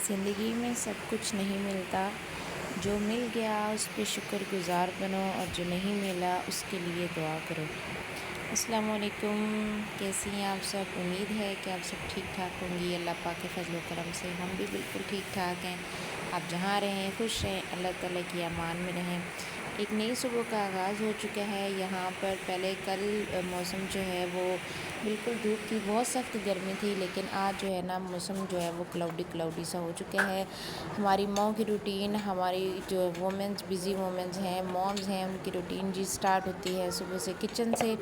زندگی میں سب کچھ نہیں ملتا، جو مل گیا اس پہ شکر گزار بنو اور جو نہیں ملا اس کے لیے دعا کرو۔ السلام علیکم، کیسی ہیں آپ سب؟ امید ہے کہ آپ سب ٹھیک ٹھاک ہوں گی۔ اللہ پاک کے فضل و کرم سے ہم بھی بالکل ٹھیک ٹھاک ہیں۔ آپ جہاں رہیں خوش رہیں، اللہ تعالیٰ کی امان میں رہیں۔ ایک نئی صبح کا آغاز ہو چکا ہے یہاں پر۔ پہلے کل موسم جو ہے وہ بالکل دھوپ تھی، بہت سخت گرمی تھی، لیکن آج جو ہے نا موسم جو ہے وہ کلاؤڈی سا ہو چکا ہے۔ ہماری ماؤں کی روٹین، ہماری جو وومنز بزی وومنز ہیں، مومز ہیں، ان کی روٹین سٹارٹ ہوتی ہے صبح سے کچن سے۔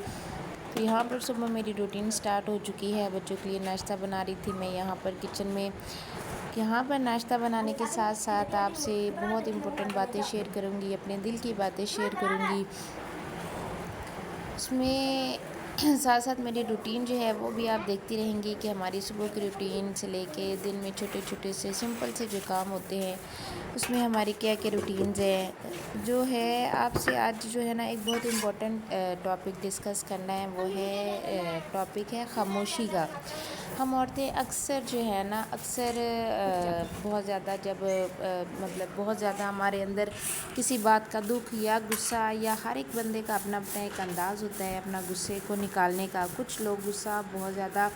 تو یہاں پر صبح میری روٹین سٹارٹ ہو چکی ہے۔ بچوں کے لیے ناشتہ بنا رہی تھی میں یہاں پر کچن میں۔ یہاں پر ناشتہ بنانے کے ساتھ ساتھ آپ سے بہت امپورٹنٹ باتیں شیئر کروں گی، اپنے دل کی باتیں شیئر کروں گی۔ اس میں ساتھ ساتھ میری روٹین جو ہے وہ بھی آپ دیکھتی رہیں گی کہ ہماری صبح کی روٹین سے لے کے دن میں چھوٹے چھوٹے سے سمپل سے جو کام ہوتے ہیں اس میں ہماری کیا کیا روٹینز ہیں۔ جو ہے آپ سے آج جو ہے نا ایک بہت امپورٹنٹ ٹاپک ڈسکس کرنا ہے، وہ ہے ٹاپک ہے خاموشی کا۔ ہم عورتیں اکثر جو ہے نا بہت زیادہ جب مطلب بہت زیادہ ہمارے اندر کسی بات کا دکھ یا غصہ، یا ہر ایک بندے کا اپنا اپنا ایک انداز ہوتا ہے اپنا غصے کو نکالنے کا۔ کچھ لوگ غصہ بہت زیادہ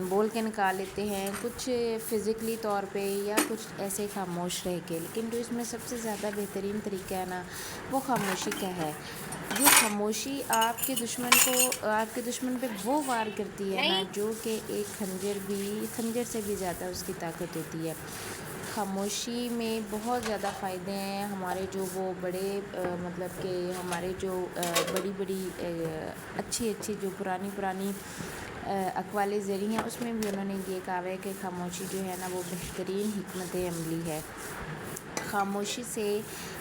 بول کے نکال لیتے ہیں، کچھ فزیکلی طور پہ، یا کچھ ایسے خاموش رہ کے۔ لیکن جو اس میں سب سے زیادہ بہترین طریقہ ہے نا، وہ خاموشی کا ہے۔ جو خاموشی آپ کے دشمن پہ وہ وار کرتی ہے نا، جو کہ ایک خنجر سے بھی زیادہ اس کی طاقت ہوتی ہے۔ خاموشی میں بہت زیادہ فائدے ہیں۔ ہمارے جو وہ بڑے مطلب کہ ہمارے جو بڑی اچھی جو پرانی اقوال زرعی ہیں، اس میں بھی انہوں نے یہ کہا ہے کہ خاموشی جو ہے نا وہ بہترین حکمت عملی ہے۔ خاموشی سے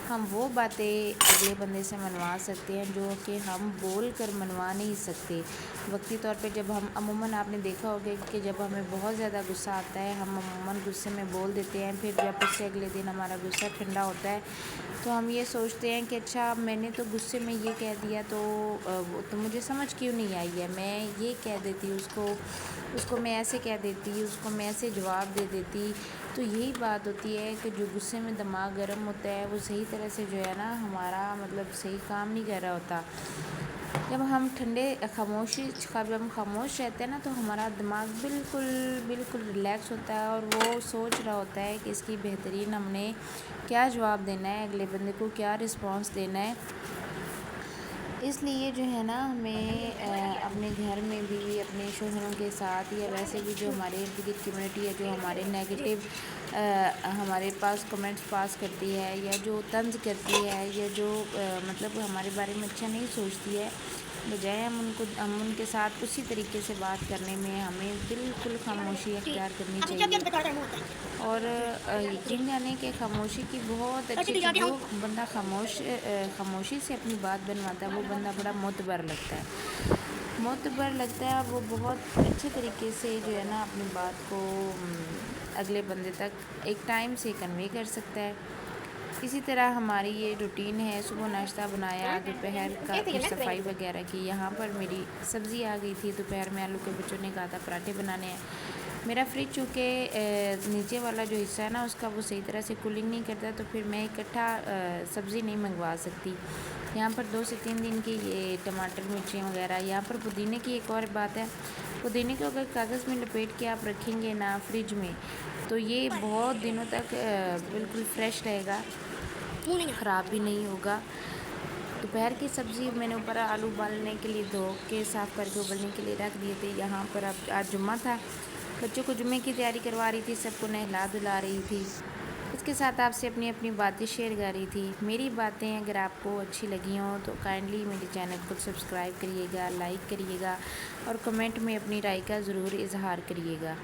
ہم وہ باتیں اگلے بندے سے منوا سکتے ہیں جو کہ ہم بول کر منوا نہیں سکتے۔ وقتی طور پہ جب ہم عموماً آپ نے دیکھا ہوگا کہ جب ہمیں بہت زیادہ غصہ آتا ہے، ہم عموماً غصے میں بول دیتے ہیں۔ پھر جب اس سے اگلے دن ہمارا غصہ ٹھنڈا ہوتا ہے تو ہم یہ سوچتے ہیں کہ اچھا میں نے تو غصے میں یہ کہہ دیا، تو مجھے سمجھ کیوں نہیں آئی ہے، میں یہ کہہ دیتی اس کو میں ایسے کہہ دیتی، اس کو میں ایسے جواب دے دیتی۔ تو یہی بات ہوتی ہے کہ جو غصے میں دماغ گرم ہوتا ہے وہ صحیح طرح سے جو ہے نا ہمارا مطلب صحیح کام نہیں کر رہا ہوتا۔ جب ہم خاموش رہتے ہیں نا تو ہمارا دماغ بالکل ریلیکس ہوتا ہے، اور وہ سوچ رہا ہوتا ہے کہ اس کی بہترین ہم نے کیا جواب دینا ہے، اگلے بندے کو کیا رسپانس دینا ہے۔ اس لیے جو ہے نا ہمیں اپنے گھر میں بھی، اپنے شوہروں کے ساتھ، یا ویسے بھی جو ہمارے ارد گرد کمیونٹی ہے جو ہمارے نیگیٹو ہمارے پاس کمنٹس پاس کرتی ہے، یا جو طنز کرتی ہے، یا جو مطلب ہمارے بارے میں اچھا نہیں سوچتی ہے، بجائے ہم ان کے ساتھ اسی طریقے سے بات کرنے میں ہمیں بالکل خاموشی اختیار کرنی چاہیے۔ اور یقین جانیں کہ خاموشی کی بہت اچھی جو بندہ خاموشی سے اپنی بات بنواتا ہے وہ بندہ بڑا معتبر لگتا ہے، اور وہ بہت اچھے طریقے سے جو ہے نا اپنی بات کو اگلے بندے تک ایک ٹائم سے کنوے کر سکتا ہے۔ اسی طرح ہماری یہ روٹین ہے، صبح ناشتہ بنایا، دوپہر کا پھر صفائی وغیرہ کی۔ یہاں پر میری سبزی آ گئی تھی، دوپہر میں آلو کے بچوں نے کہا تھا پراٹھے بنانے ہیں۔ میرا فریج چونکہ نیچے والا جو حصہ ہے نا اس کا وہ صحیح طرح سے کولنگ نہیں کرتا، تو پھر میں اکٹھا سبزی نہیں منگوا سکتی۔ یہاں پر 2 سے 3 دن کی یہ ٹماٹر مرچیں وغیرہ۔ یہاں پر پودینے کی ایک اور بات ہے، پودینے کو اگر کاغذ میں لپیٹ کے آپ رکھیں گے نا فریج میں تو یہ بہت دنوں تک بالکل فریش رہے گا، خراب بھی نہیں ہوگا۔ دوپہر کی سبزی میں نے اوپر آلو ابالنے کے لیے دھو کے صاف کر کے ابلنے کے لیے رکھ دیے تھے۔ یہاں پر اب آج جمعہ تھا، بچوں کو جمعے کی تیاری کروا رہی تھی، سب کو نہلا دھلا رہی تھی، اس کے ساتھ آپ سے اپنی باتیں شیئر کر رہی تھی۔ میری باتیں اگر آپ کو اچھی لگی ہوں تو کائنڈلی میرے چینل کو سبسکرائب کریے گا، لائک کریے گا، اور کمنٹ میں اپنی رائے کا ضرور اظہار کریے گا۔